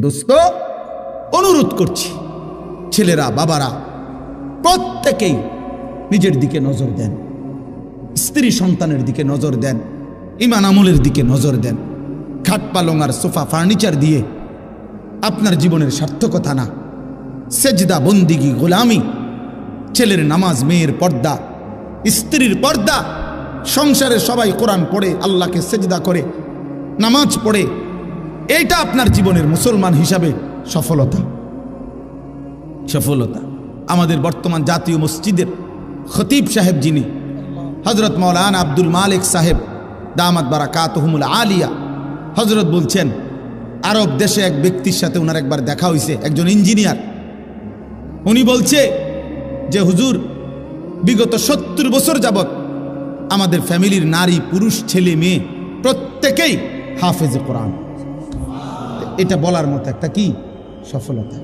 দোস্ত, অনুরোধ করছি, ছেলেরা, বাবারা প্রত্যেকেই নিজের দিকে নজর দেন, স্ত্রী সন্তানের দিকে নজর দেন, ইমান আমলের দিকে নজর দেন। খাট পালং আর সোফা ফার্নিচার দিয়ে আপনার জীবনের সার্থকতা না। সেজদা, বন্দিগি, গোলামি, ছেলের নামাজ, মেয়ের পর্দা, স্ত্রীর পর্দা, সংসারে সবাই কোরআন পড়ে, আল্লাহকে সেজদা করে, নামাজ পড়ে, এইটা আপনার জীবনের মুসলমান হিসাবে সফলতা। সফলতা। আমাদের বর্তমান জাতীয় মসজিদের খতিব সাহেব, যিনি হজরত মৌলানা আব্দুল মালিক সাহেব দামাত বারাকাতুহুমুল আলিয়া, হজরত বলছেন, আরব দেশে এক ব্যক্তির সাথে ওনার একবার দেখা হয়েছে, একজন ইঞ্জিনিয়ার। উনি বলছে যে হুজুর, বিগত 70 বছর যাবত আমাদের ফ্যামিলির নারী, পুরুষ, ছেলে, মেয়ে প্রত্যেকেই হাফেজে কোরআন। এটা বলার মতো একটা কি সফলতা।